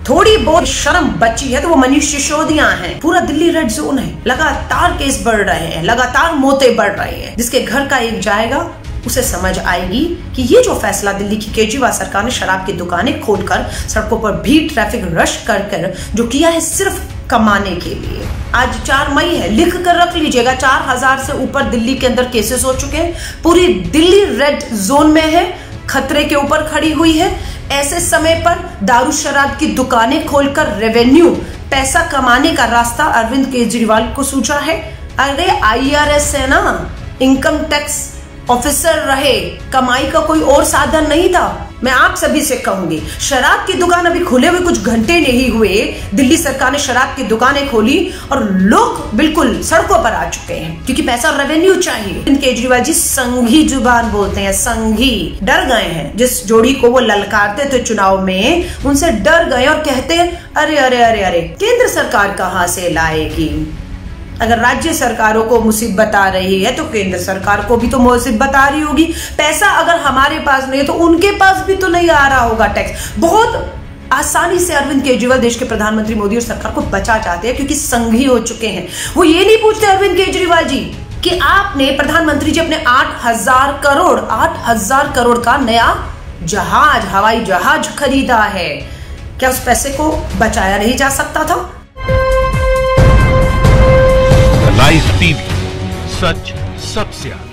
थोड़ी बहुत शर्म बची है तो वो मनीष सिसोदिया हैं। पूरा दिल्ली रेड जोन है, लगातार केस बढ़ रहे हैं, लगातार मौतें बढ़ रही हैं। जिसके घर का एक जाएगा उसे समझ आएगी कि ये जो फैसला दिल्ली की केजरीवाल सरकार ने शराब की दुकानें खोलकर सड़कों पर भीड़ ट्रैफिक रश कर जो किया है सिर्फ कमाने के लिए। आज 4 मई है, लिख कर रख लीजिएगा, 4000 से ऊपर दिल्ली के अंदर केसेस हो चुके हैं। पूरी दिल्ली रेड जोन में है, खतरे के ऊपर खड़ी हुई है। ऐसे समय पर दारू शराब की दुकानें खोलकर रेवेन्यू पैसा कमाने का रास्ता अरविंद केजरीवाल को सूझा है। अरे IRS है ना, इनकम टैक्स ऑफिसर रहे, कमाई का कोई और साधन नहीं था। मैं आप सभी से कहूंगी, शराब की दुकान अभी खुले हुए कुछ घंटे नहीं हुए, दिल्ली सरकार ने शराब की दुकानें खोली और लोग बिल्कुल सड़कों पर आ चुके हैं क्योंकि पैसा रेवेन्यू चाहिए। केजरीवाल जी संघी जुबान बोलते हैं, संघी डर गए हैं। जिस जोड़ी को वो ललकारते थे चुनाव में, उनसे डर गए और कहते हैं अरे अरे अरे अरे केंद्र सरकार कहां से लाएगी। अगर राज्य सरकारों को मुसीबत आ रही है तो केंद्र सरकार को भी तो मुसीबत आ रही होगी। पैसा अगर हमारे पास नहीं है तो उनके पास भी तो नहीं आ रहा होगा टैक्स। बहुत आसानी से अरविंद केजरीवाल देश के प्रधानमंत्री मोदी और सरकार को बचा चाहते हैं क्योंकि संघी हो चुके हैं। वो ये नहीं पूछते अरविंद केजरीवाल जी कि आपने प्रधानमंत्री जी अपने 8,000 करोड़ का नया जहाज, हवाई जहाज खरीदा है, क्या उस पैसे को बचाया नहीं जा सकता था? लाइव टीवी, सच सबसे आगे।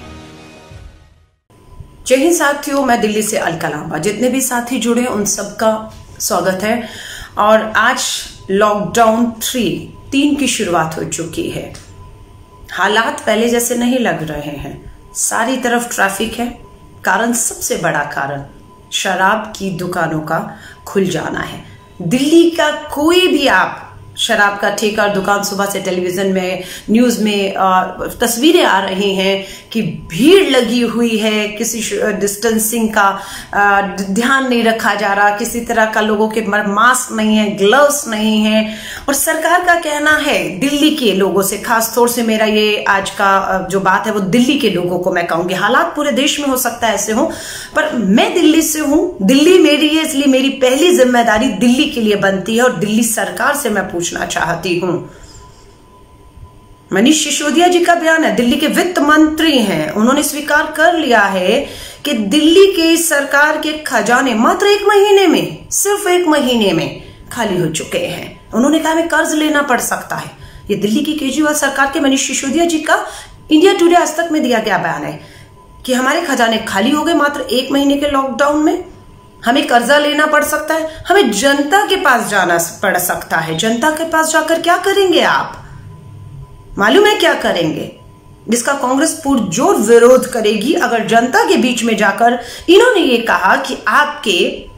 जय हिंद साथियों, मैं दिल्ली से अलका लांबा। जितने भी साथी जुड़े उन सबका स्वागत है। और आज लॉकडाउन 3 की शुरुआत हो चुकी है। हालात पहले जैसे नहीं लग रहे हैं, सारी तरफ ट्रैफिक है। कारण, सबसे बड़ा कारण शराब की दुकानों का खुल जाना है। दिल्ली का कोई भी आप शराब का ठेका और दुकान, सुबह से टेलीविजन में, न्यूज में तस्वीरें आ रही हैं कि भीड़ लगी हुई है, किसी डिस्टेंसिंग का ध्यान नहीं रखा जा रहा, किसी तरह का लोगों के मास्क नहीं है, ग्लव्स नहीं है। और सरकार का कहना है, दिल्ली के लोगों से, खास तौर से मेरा ये आज का जो बात है वो दिल्ली के लोगों को मैं कहूंगी। हालात पूरे देश में हो सकता है ऐसे हो, पर मैं दिल्ली से हूं, दिल्ली मेरी है, इसलिए मेरी पहली जिम्मेदारी दिल्ली के लिए बनती है। और दिल्ली सरकार से मैं पूछना चाहती हूं, मनीष सिसोदिया जी का बयान है, दिल्ली के वित्त मंत्री हैं, उन्होंने स्वीकार कर लिया है कि दिल्ली की सरकार के खजाने मात्र 1 महीने में, सिर्फ 1 महीने में खाली हो चुके हैं। उन्होंने कहा हमें कर्ज लेना पड़ सकता है। ये दिल्ली की केजरीवाल सरकार के मनीष सिसोदिया जी का इंडिया टुडे आज तक में दिया गया बयान है कि हमारे खजाने खाली हो गए मात्र 1 महीने के लॉकडाउन में। हमें कर्जा लेना पड़ सकता है, हमें जनता के पास जाना पड़ सकता है। जनता के पास जाकर क्या करेंगे आप? मालूम है क्या करेंगे? जिसका कांग्रेस पुरजोर विरोध करेगी। अगर जनता के बीच में जाकर इन्होंने ये कहा कि आपके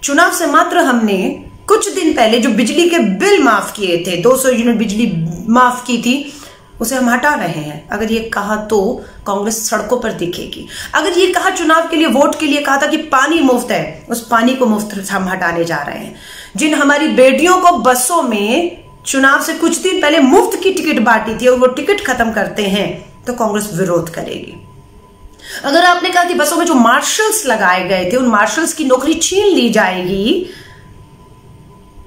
चुनाव से मात्र हमने कुछ दिन पहले जो बिजली के बिल माफ किए थे, 200 यूनिट बिजली माफ की थी, उसे हम हटा रहे हैं। अगर ये कहा तो कांग्रेस सड़कों पर दिखेगी। अगर ये कहा, चुनाव के लिए, वोट के लिए कहा था कि पानी मुफ्त है, उस पानी को मुफ्त हम हटाने जा रहे हैं। जिन हमारी बेटियों को बसों में चुनाव से कुछ दिन पहले मुफ्त की टिकट बांटी थी और वो टिकट खत्म करते हैं तो कांग्रेस विरोध करेगी। अगर आपने कहा कि बसों में जो मार्शल्स लगाए गए थे, उन मार्शल्स की नौकरी छीन ली जाएगी,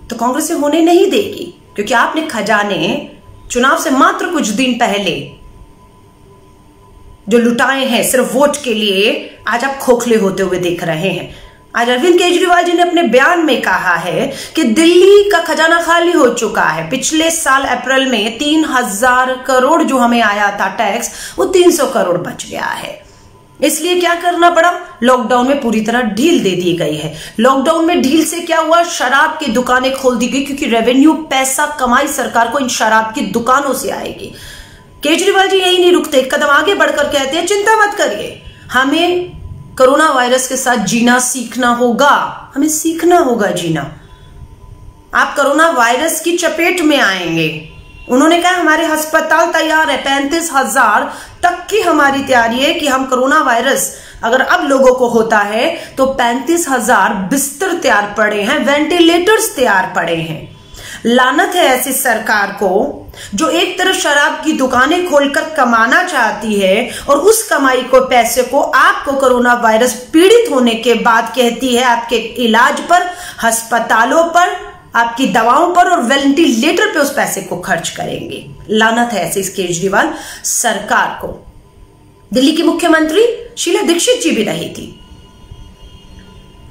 तो कांग्रेस से होने नहीं देगी, क्योंकि आपने खजाने चुनाव से मात्र कुछ दिन पहले जो लुटाए हैं सिर्फ वोट के लिए, आज आप खोखले होते हुए देख रहे हैं। आज अरविंद केजरीवाल जी ने अपने बयान में कहा है कि दिल्ली का खजाना खाली हो चुका है। पिछले साल अप्रैल में 3000 करोड़ जो हमें आया था टैक्स, वो 300 करोड़ बच गया है। इसलिए क्या करना पड़ा? लॉकडाउन में पूरी तरह ढील दे दी गई है। लॉकडाउन में ढील से क्या हुआ? शराब की दुकानें खोल दी गई, क्योंकि रेवेन्यू, पैसा कमाई सरकार को इन शराब की दुकानों से आएगी। केजरीवाल जी यही नहीं रुकते, एक कदम आगे बढ़कर कहते हैं चिंता मत करिए, हमें कोरोना वायरस के साथ जीना सीखना होगा। हमें सीखना होगा जीना। आप कोरोना वायरस की चपेट में आएंगे। उन्होंने कहा हमारे अस्पताल तैयार है, 35,000 तक की हमारी तैयारी है कि हम कोरोना वायरस अगर अब लोगों को होता है तो 35,000 बिस्तर तैयार पड़े हैं, वेंटिलेटर्स तैयार पड़े हैं। लानत है ऐसी सरकार को जो एक तरफ शराब की दुकानें खोलकर कमाना चाहती है और उस कमाई को पैसे को आपको कोरोना वायरस पीड़ित होने के बाद कहती है आपके इलाज पर, अस्पतालों पर, आपकी दवाओं पर और वेंटिलेटर पे उस पैसे को खर्च करेंगे। लानत है ऐसे इस केजरीवाल सरकार को। दिल्ली की मुख्यमंत्री शीला दीक्षित जी भी रही थी।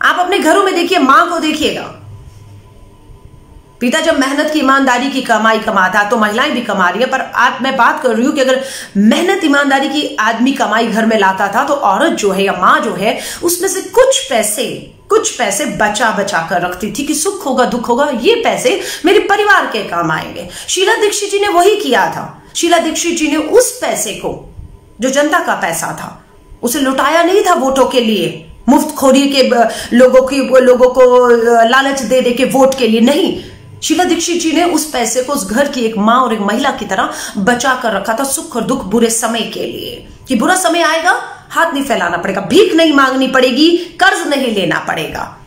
आप अपने घरों में देखिए, मां को देखिएगा, पिता जब मेहनत की ईमानदारी की कमाई कमाता तो महिलाएं भी कमा रही है, पर आज मैं बात कर रही हूं कि अगर मेहनत ईमानदारी की आदमी कमाई घर में लाता था तो औरत जो है या मां जो है उसमें से कुछ पैसे बचा कर रखती थी कि सुख होगा दुख होगा ये पैसे मेरे परिवार के काम आएंगे। शीला दीक्षित जी ने वही किया था। शीला दीक्षित जी ने उस पैसे को, जो जनता का पैसा था, उसे लुटाया नहीं था वोटों के लिए, मुफ्तखोरी के लोगों को लालच दे दे के वोट के लिए नहीं। शीला दीक्षित जी ने उस पैसे को उस घर की एक मां और एक महिला की तरह बचा कर रखा था, सुख और दुख, बुरे समय के लिए, कि बुरा समय आएगा हाथ नहीं फैलाना पड़ेगा, भीख नहीं मांगनी पड़ेगी, कर्ज नहीं लेना पड़ेगा।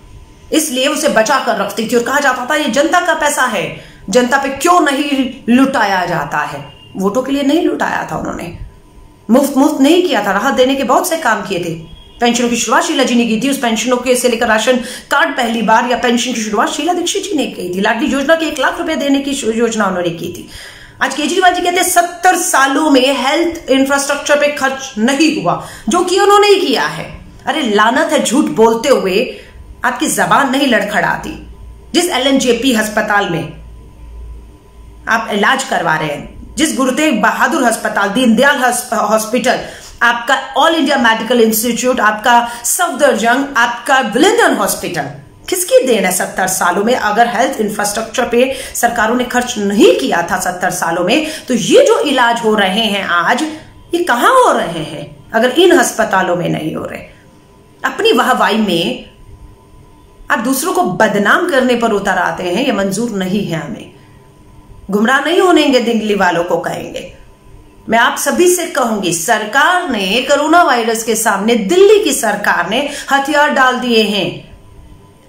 इसलिए उसे बचा कर रखती थी और कहा जाता था ये जनता का पैसा है, जनता पे क्यों नहीं लुटाया जाता है। वोटों के लिए नहीं लुटाया था उन्होंने, मुफ्त नहीं किया था, राहत देने के बहुत से काम किए थे। पेंशनों की शुरुआत शीला जी ने की थी, उस पेंशनों के से लेकर राशन कार्ड पहली बार या पेंशन की शुरुआत शीला दीक्षित जी ने की थी। लाडली योजना के 1 लाख रुपए देने की योजना उन्होंने की थी। आज केजरीवाल जी कहते हैं 70 सालों में हेल्थ इंफ्रास्ट्रक्चर पे खर्च नहीं हुआ, जो कि उन्होंने ही किया है। अरे लानत है, झूठ बोलते हुए आपकी जबान नहीं लड़खड़ाती। जिस LNJP अस्पताल में आप इलाज करवा रहे हैं, जिस गुरु तेग बहादुर अस्पताल, दीनदयाल हॉस्पिटल, आपका ऑल इंडिया मेडिकल इंस्टीट्यूट, आपका सफदरजंग, आपका विलिंगडन हॉस्पिटल, किसकी देन है 70 सालों में? अगर हेल्थ इंफ्रास्ट्रक्चर पे सरकारों ने खर्च नहीं किया था 70 सालों में, तो ये जो इलाज हो रहे हैं आज, ये कहां हो रहे हैं अगर इन अस्पतालों में नहीं हो रहे? अपनी वाहवाही में आप दूसरों को बदनाम करने पर उतर आते हैं, ये मंजूर नहीं है हमें। गुमराह नहीं होनेंगे, दिल्ली वालों को कहेंगे। मैं आप सभी से कहूंगी, सरकार ने कोरोना वायरस के सामने, दिल्ली की सरकार ने हथियार डाल दिए हैं।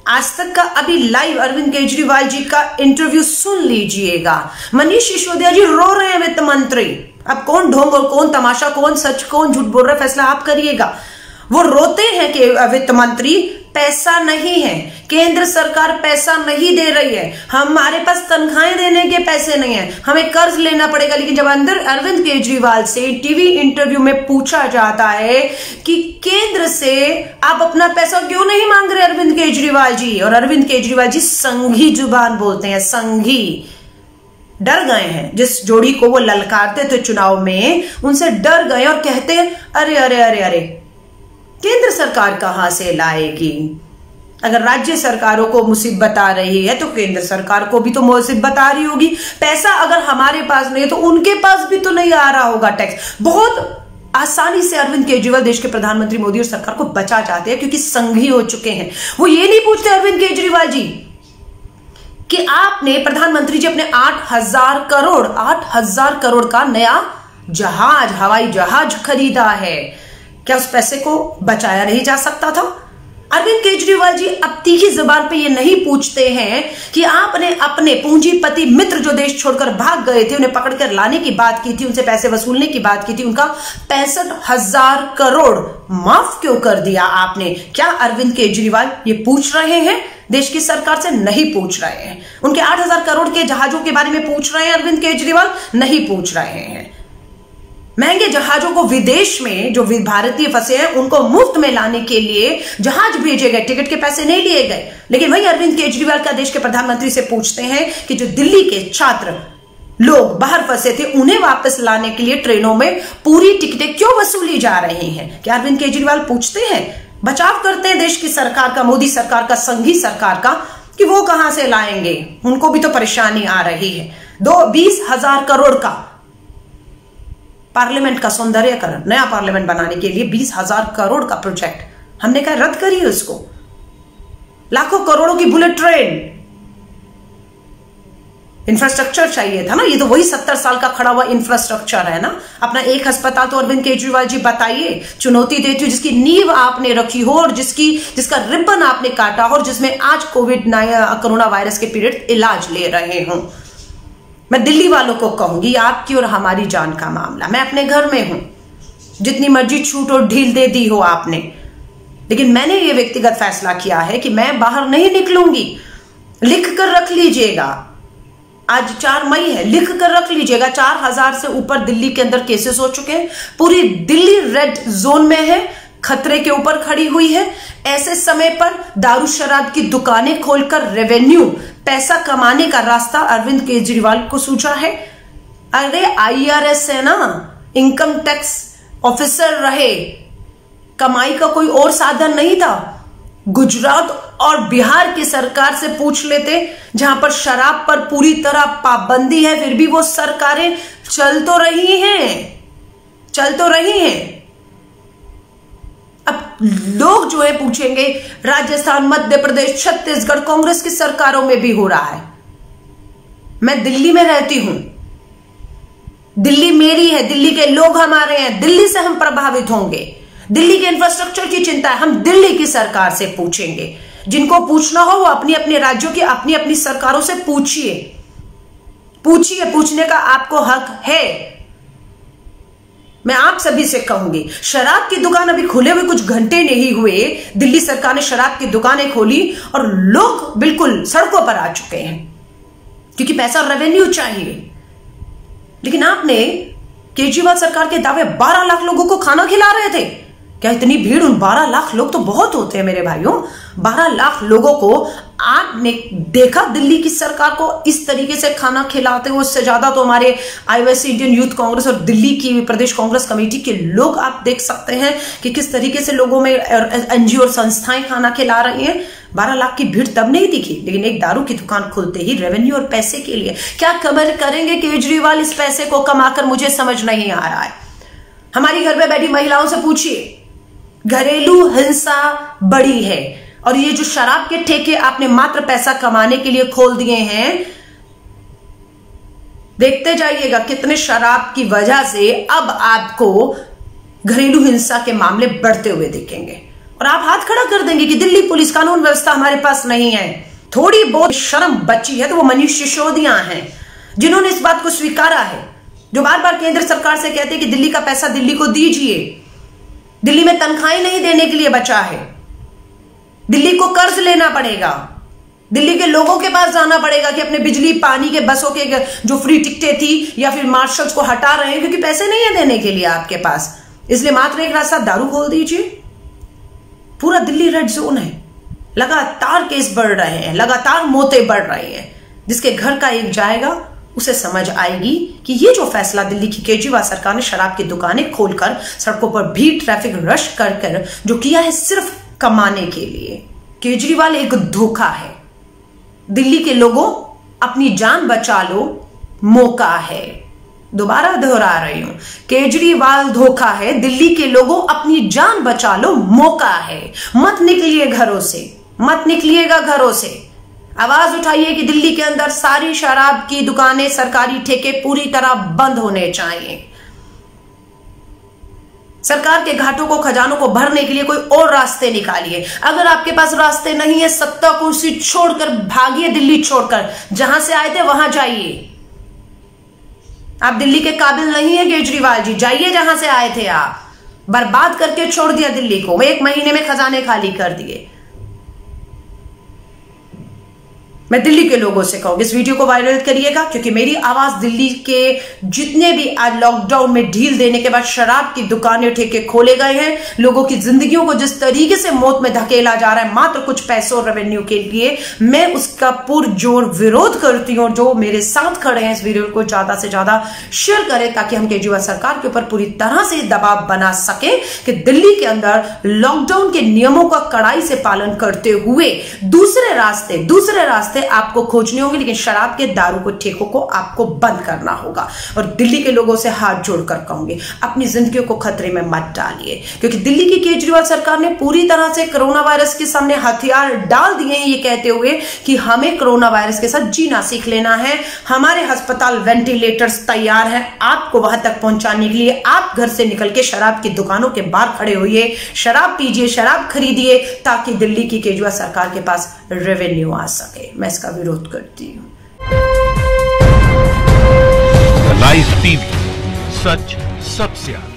आज तक का अभी लाइव अरविंद केजरीवाल जी का इंटरव्यू सुन लीजिएगा। मनीष सिसोदिया जी रो रहे हैं, वित्त मंत्री। अब कौन ढोंग और कौन तमाशा, कौन सच कौन झूठ बोल रहा है, फैसला आप करिएगा। वो रोते हैं कि वित्त मंत्री पैसा नहीं है, केंद्र सरकार पैसा नहीं दे रही है, हमारे पास तनख्वाहें देने के पैसे नहीं है, हमें कर्ज लेना पड़ेगा। लेकिन जब अंदर अरविंद केजरीवाल से टीवी इंटरव्यू में पूछा जाता है कि केंद्र से आप अपना पैसा क्यों नहीं मांग रहे अरविंद केजरीवाल जी, और अरविंद केजरीवाल जी संघी जुबान बोलते हैं, संघी, डर गए हैं। जिस जोड़ी को वो ललकारते थे चुनाव में, उनसे डर गए और कहते हैं अरे अरे अरे अरे, केंद्र सरकार कहां से लाएगी? अगर राज्य सरकारों को मुसीबत आ रही है तो केंद्र सरकार को भी तो मुसीबत आ रही होगी। पैसा अगर हमारे पास नहीं है तो उनके पास भी तो नहीं आ रहा होगा टैक्स। बहुत आसानी से अरविंद केजरीवाल देश के प्रधानमंत्री मोदी और सरकार को बचा जाते हैं, क्योंकि संघी हो चुके हैं। वो ये नहीं पूछते अरविंद केजरीवाल जी कि आपने, प्रधानमंत्री जी, अपने 8,000 करोड़ का नया जहाज, हवाई जहाज खरीदा है, क्या उस पैसे को बचाया नहीं जा सकता था? अरविंद केजरीवाल जी अब तीखी जुबान पे ये नहीं पूछते हैं कि आपने अपने पूंजीपति मित्र जो देश छोड़कर भाग गए थे, उन्हें पकड़कर लाने की बात की थी, उनसे पैसे वसूलने की बात की थी, उनका 65,000 करोड़ माफ क्यों कर दिया आपने? क्या अरविंद केजरीवाल ये पूछ रहे हैं? देश की सरकार से नहीं पूछ रहे हैं। उनके 8,000 करोड़ के जहाजों के बारे में पूछ रहे हैं अरविंद केजरीवाल? नहीं पूछ रहे हैं। महंगे जहाजों को विदेश में जो भारतीय फंसे हैं उनको मुफ्त में लाने के लिए जहाज भेजे गए, टिकट के पैसे नहीं लिए गए। लेकिन वही अरविंद केजरीवाल का देश के प्रधानमंत्री से पूछते हैं कि जो दिल्ली के छात्र लोग बाहर फंसे थे उन्हें वापस लाने के लिए ट्रेनों में पूरी टिकटें क्यों वसूली जा रही हैं? क्या अरविंद केजरीवाल पूछते हैं? बचाव करते हैं देश की सरकार का, मोदी सरकार का, संघी सरकार का, कि वो कहां से लाएंगे, उनको भी तो परेशानी आ रही है। 20,000 करोड़ का पार्लियामेंट का सौंदर्यकरण, नया पार्लियामेंट बनाने के लिए 20,000 करोड़ का प्रोजेक्ट, हमने कहा रद्द करिए उसको। लाखों करोड़ों की बुलेट ट्रेन, इंफ्रास्ट्रक्चर चाहिए था ना, ये तो वही 70 साल का खड़ा हुआ इंफ्रास्ट्रक्चर है ना। अपना एक अस्पताल तो अरविंद केजरीवाल जी बताइए, चुनौती देती हूँ, जिसकी नींव आपने रखी हो और जिसका रिबन आपने काटा हो और जिसमें आज कोरोना वायरस के पीड़ित इलाज ले रहे हो। मैं दिल्ली वालों को कहूंगी, आपकी और हमारी जान का मामला। मैं अपने घर में हूं, जितनी मर्जी छूट और ढील दे दी हो आपने, लेकिन मैंने ये व्यक्तिगत फैसला किया है कि मैं बाहर नहीं निकलूंगी। लिख कर रख लीजिएगा, आज 4 मई है, लिख कर रख लीजिएगा। 4000 से ऊपर दिल्ली के अंदर केसेस हो चुके हैं। पूरी दिल्ली रेड जोन में है, खतरे के ऊपर खड़ी हुई है। ऐसे समय पर दारू शराब की दुकानें खोलकर रेवेन्यू, पैसा कमाने का रास्ता अरविंद केजरीवाल को सूझा है। अरे IRS है ना, इनकम टैक्स ऑफिसर रहे, कमाई का कोई और साधन नहीं था। गुजरात और बिहार की सरकार से पूछ लेते, जहां पर शराब पर पूरी तरह पाबंदी है, फिर भी वो सरकारें चल तो रही हैं। अब लोग जो है पूछेंगे, राजस्थान, मध्य प्रदेश, छत्तीसगढ़ कांग्रेस की सरकारों में भी हो रहा है। मैं दिल्ली में रहती हूं, दिल्ली मेरी है, दिल्ली के लोग हमारे हैं, दिल्ली से हम प्रभावित होंगे। दिल्ली के इंफ्रास्ट्रक्चर की चिंता है, हम दिल्ली की सरकार से पूछेंगे। जिनको पूछना हो वो अपनी अपने राज्यों की अपनी अपनी सरकारों से पूछिए, पूछने का आपको हक है। मैं आप सभी से कहूंगी, शराब की दुकान अभी खुले हुए कुछ घंटे नहीं हुए, दिल्ली सरकार ने शराब की दुकानें खोली और लोग बिल्कुल सड़कों पर आ चुके हैं, क्योंकि पैसा रेवेन्यू चाहिए। लेकिन आपने केजरीवाल सरकार के दावे 12 लाख लोगों को खाना खिला रहे थे। क्या इतनी भीड़? उन 12 लाख लोग तो बहुत होते हैं मेरे भाइयों। 12 लाख लोगों को आपने देखा दिल्ली की सरकार को इस तरीके से खाना खिलाते हुए? उससे ज्यादा तो हमारे IYC इंडियन यूथ कांग्रेस और दिल्ली की प्रदेश कांग्रेस कमेटी के लोग आप देख सकते हैं कि किस तरीके से लोगों में NGO और संस्थाएं खाना खिला रही हैं। 12 लाख की भीड़ तब नहीं दिखी, लेकिन एक दारू की दुकान खुलते ही रेवेन्यू और पैसे के लिए क्या कमर करेंगे केजरीवाल इस पैसे को कमाकर, मुझे समझ नहीं आ रहा है। हमारी घर में बैठी महिलाओं से पूछिए, घरेलू हिंसा बढ़ी है और ये जो शराब के ठेके आपने मात्र पैसा कमाने के लिए खोल दिए हैं, देखते जाइएगा कितने शराब की वजह से अब आपको घरेलू हिंसा के मामले बढ़ते हुए दिखेंगे और आप हाथ खड़ा कर देंगे कि दिल्ली पुलिस, कानून व्यवस्था हमारे पास नहीं है। थोड़ी बहुत शर्म बची है तो वो मनीष सिसोदिया हैं, जिन्होंने इस बात को स्वीकारा है, जो बार बार केंद्र सरकार से कहते हैं कि दिल्ली का पैसा दिल्ली को दीजिए। दिल्ली में तनख्वाहें नहीं देने के लिए बचा है, दिल्ली को कर्ज लेना पड़ेगा, दिल्ली के लोगों के पास जाना पड़ेगा कि अपने बिजली पानी के बसों के जो फ्री टिकटें थी या फिर मार्शल्स को हटा रहे हैं क्योंकि पैसे नहीं है देने के लिए आपके पास, इसलिए मात्र एक रास्ता दारू खोल दीजिए। पूरा दिल्ली रेड जोन है, लगातार केस बढ़ रहे हैं, लगातार मौतें बढ़ रही हैं। जिसके घर का एक जाएगा उसे समझ आएगी कि ये जो फैसला दिल्ली की केजरीवाल सरकार ने शराब की दुकानें खोलकर सड़कों पर भीड़, ट्रैफिक रश कर जो किया है सिर्फ कमाने के लिए। केजरीवाल एक धोखा है। दिल्ली के लोगों, अपनी जान बचा लो, मौका है। दोबारा दोहरा रही हूं, केजरीवाल धोखा है। दिल्ली के लोगों, अपनी जान बचा लो, मौका है। मत निकलिए घरों से, मत निकलिएगा घरों से। आवाज उठाइए कि दिल्ली के अंदर सारी शराब की दुकानें, सरकारी ठेके पूरी तरह बंद होने चाहिए। सरकार के घाटों को, खजानों को भरने के लिए कोई और रास्ते निकालिए। अगर आपके पास रास्ते नहीं है, सत्ता कुर्सी छोड़कर भागिए, दिल्ली छोड़कर। जहां से आए थे वहां जाइए। आप दिल्ली के काबिल नहीं है केजरीवाल जी, जाइए जहां से आए थे। आप बर्बाद करके छोड़ दिया दिल्ली को, 1 महीने में खजाने खाली कर दिए। मैं दिल्ली के लोगों से कहूंगी, इस वीडियो को वायरल करिएगा, क्योंकि मेरी आवाज दिल्ली के जितने भी आज लॉकडाउन में ढील देने के बाद शराब की दुकानें, ठेके खोले गए हैं, लोगों की जिंदगियों को जिस तरीके से मौत में धकेला जा रहा है मात्र कुछ पैसों और रेवेन्यू के लिए, मैं उसका पुरजोर विरोध करती हूं। जो मेरे साथ खड़े हैं, इस वीडियो को ज्यादा से ज्यादा शेयर करें ताकि हम केजरीवाल सरकार के ऊपर पूरी तरह से दबाव बना सके कि दिल्ली के अंदर लॉकडाउन के नियमों का कड़ाई से पालन करते हुए दूसरे रास्ते रास्ते आपको खोजने होंगे, लेकिन शराब के, दारू को, ठेकों को आपको बंद करना होगा। और दिल्ली के लोगों से हाथ जोड़कर कहूंगी, अपनी जिंदगी को खतरे में मत डालिए, क्योंकि दिल्ली की केजरीवाल सरकार ने पूरी तरह से कोरोना वायरस के सामने हथियार डाल दिए हैं, ये कहते हुए कि हमें कोरोना वायरस के साथ जीना सीख लेना है। हमारे अस्पताल वेंटिलेटर्स तैयार हैं आपको वहां तक पहुंचाने के लिए। आप घर से निकल के शराब की दुकानों के बाहर खड़े होइए, शराब पीजिए, शराब खरीदिए, ताकि दिल्ली की केजरीवाल सरकार के पास रेवेन्यू आ सके। मैं इसका विरोध करती हूं। लाइव टीवी, सच सबसे आगे।